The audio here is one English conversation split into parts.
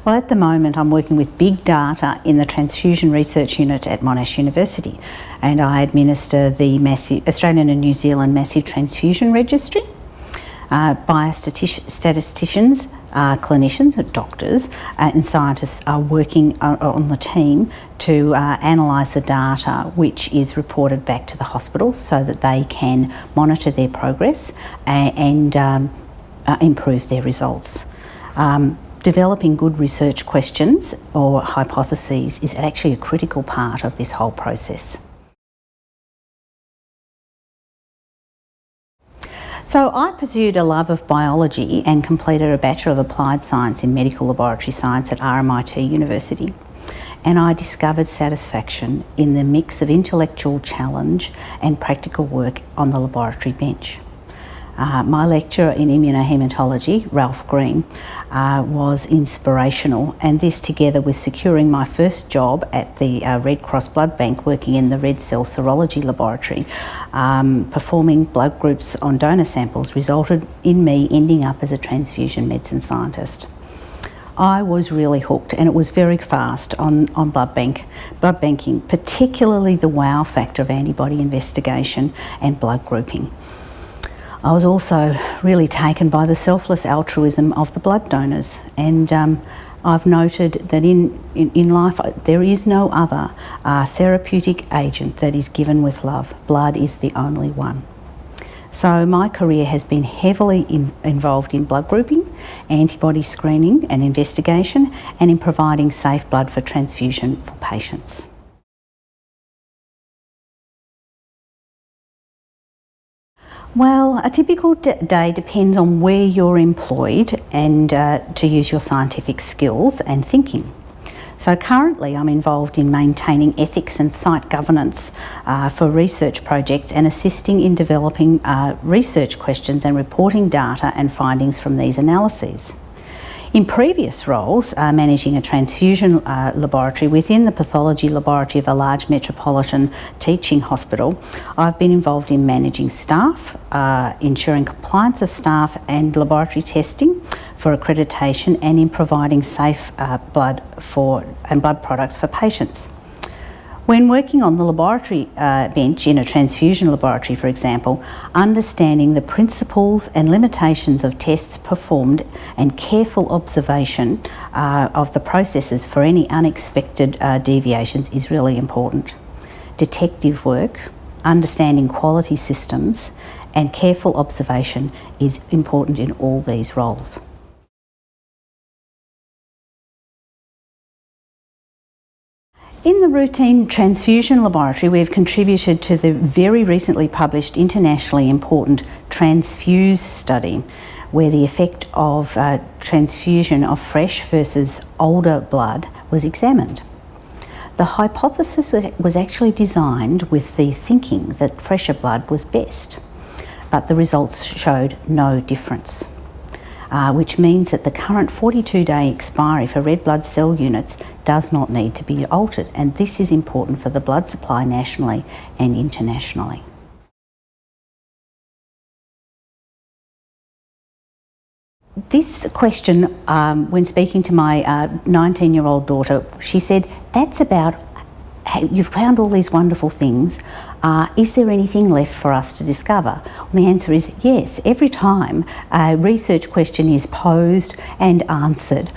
Well, at the moment I'm working with big data in the Transfusion Research Unit at Monash University, and I administer the Australian and New Zealand Massive Transfusion Registry. Biostatisticians, clinicians, doctors and scientists are working on the team to analyse the data which is reported back to the hospitals so that they can monitor their progress and improve their results. Developing good research questions or hypotheses is actually a critical part of this whole process. So I pursued a love of biology and completed a Bachelor of Applied Science in Medical Laboratory Science at RMIT University. And I discovered satisfaction in the mix of intellectual challenge and practical work on the laboratory bench. My lecturer in immunohaematology, Ralph Green, was inspirational, and this together with securing my first job at the Red Cross Blood Bank working in the red cell serology laboratory, performing blood groups on donor samples resulted in me ending up as a transfusion medicine scientist. I was really hooked, and it was very fast on blood banking, particularly the wow factor of antibody investigation and blood grouping. I was also really taken by the selfless altruism of the blood donors, and I've noted that in life there is no other therapeutic agent that is given with love. Blood is the only one. So my career has been heavily involved in blood grouping, antibody screening and investigation, and in providing safe blood for transfusion for patients. Well, a typical day depends on where you're employed and to use your scientific skills and thinking. So currently I'm involved in maintaining ethics and site governance for research projects and assisting in developing research questions and reporting data and findings from these analyses. In previous roles, managing a transfusion laboratory within the pathology laboratory of a large metropolitan teaching hospital, I've been involved in managing staff, ensuring compliance of staff and laboratory testing for accreditation, and in providing safe blood products for patients. When working on the laboratory bench in a transfusion laboratory, for example, understanding the principles and limitations of tests performed and careful observation of the processes for any unexpected deviations is really important. Detective work, understanding quality systems, and careful observation is important in all these roles. In the routine transfusion laboratory, we have contributed to the very recently published internationally important TRANSFUSE study, where the effect of transfusion of fresh versus older blood was examined. The hypothesis was actually designed with the thinking that fresher blood was best, but the results showed no difference. Which means that the current 42-day expiry for red blood cell units does not need to be altered, and this is important for the blood supply nationally and internationally. This question, when speaking to my 19-year-old daughter, she said, "That's about, you've found all these wonderful things. Is there anything left for us to discover?" And the answer is yes. Every time a research question is posed and answered,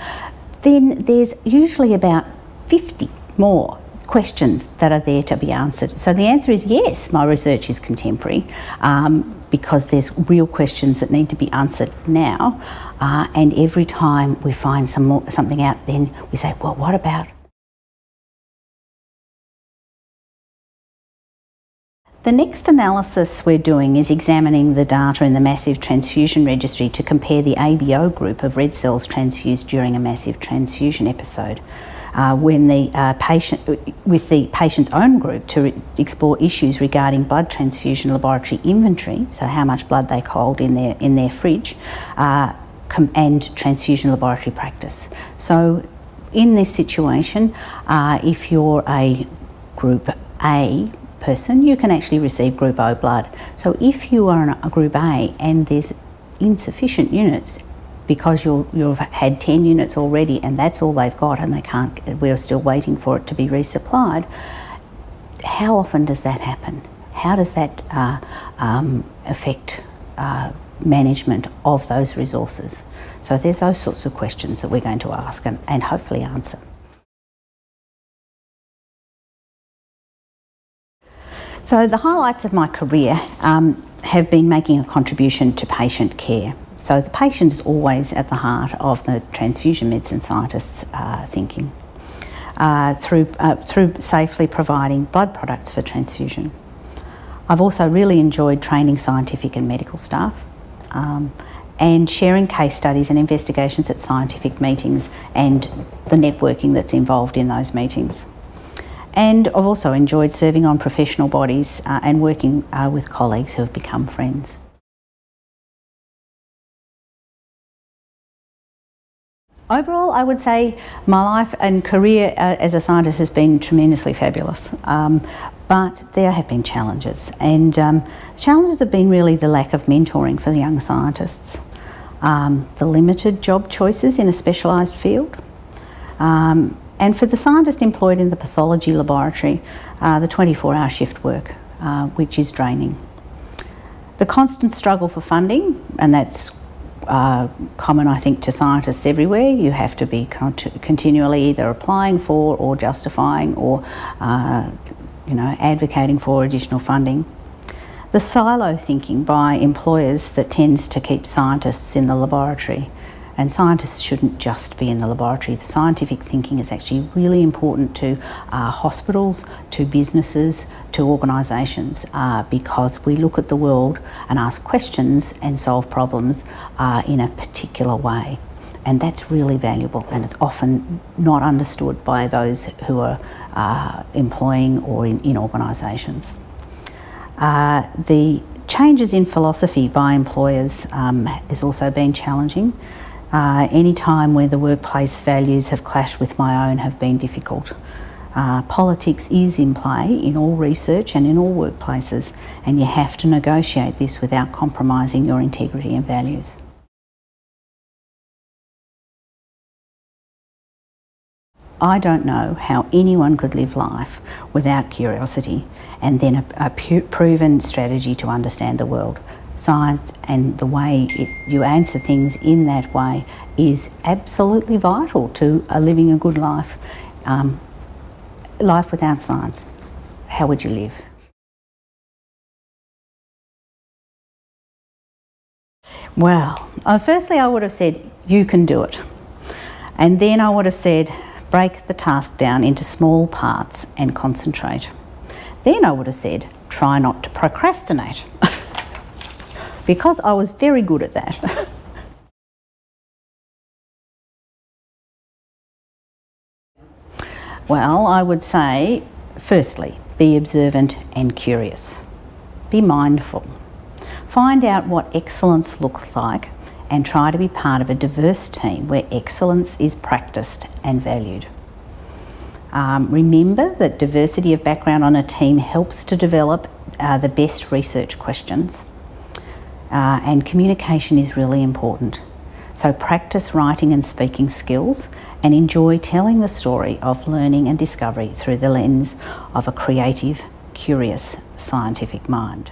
then there's usually about 50 more questions that are there to be answered. So the answer is yes, my research is contemporary because there's real questions that need to be answered now. And every time we find something out, then we say, well, what about? The next analysis we're doing is examining the data in the Massive Transfusion Registry to compare the ABO group of red cells transfused during a massive transfusion episode with the patient's own group to explore issues regarding blood transfusion laboratory inventory, so how much blood they hold in their fridge, and transfusion laboratory practice. So in this situation, if you're a Group A person, you can actually receive Group O blood. So if you are a Group A and there's insufficient units because you've had 10 units already and that's all they've got and we're still waiting for it to be resupplied. How often does that happen? How does that affect management of those resources? So there's those sorts of questions that we're going to ask and hopefully answer. So the highlights of my career have been making a contribution to patient care. So the patient is always at the heart of the transfusion medicine scientists' thinking through safely providing blood products for transfusion. I've also really enjoyed training scientific and medical staff and sharing case studies and investigations at scientific meetings and the networking that's involved in those meetings. And I've also enjoyed serving on professional bodies and working with colleagues who have become friends. Overall, I would say my life and career as a scientist has been tremendously fabulous, but there have been challenges, and challenges have been really the lack of mentoring for the young scientists, the limited job choices in a specialised field, and for the scientist employed in the pathology laboratory, the 24-hour shift work, which is draining. The constant struggle for funding, and that's common, I think, to scientists everywhere. You have to be continually either applying for or justifying or advocating for additional funding. The silo thinking by employers that tends to keep scientists in the laboratory, and scientists shouldn't just be in the laboratory. The scientific thinking is actually really important to hospitals, to businesses, to organisations, because we look at the world and ask questions and solve problems in a particular way. And that's really valuable, and it's often not understood by those who are employing or in organisations. The changes in philosophy by employers has also been challenging. Any time where the workplace values have clashed with my own have been difficult. Politics is in play in all research and in all workplaces, and you have to negotiate this without compromising your integrity and values. I don't know how anyone could live life without curiosity and then a proven strategy to understand the world. Science and the way you answer things in that way is absolutely vital to living a good life. Life without science, how would you live? Well, firstly I would have said, you can do it. And then I would have said, break the task down into small parts and concentrate. Then I would have said, try not to procrastinate. Because I was very good at that. Well, I would say, firstly, be observant and curious. Be mindful. Find out what excellence looks like and try to be part of a diverse team where excellence is practiced and valued. Remember that diversity of background on a team helps to develop the best research questions. And communication is really important. So practice writing and speaking skills and enjoy telling the story of learning and discovery through the lens of a creative, curious, scientific mind.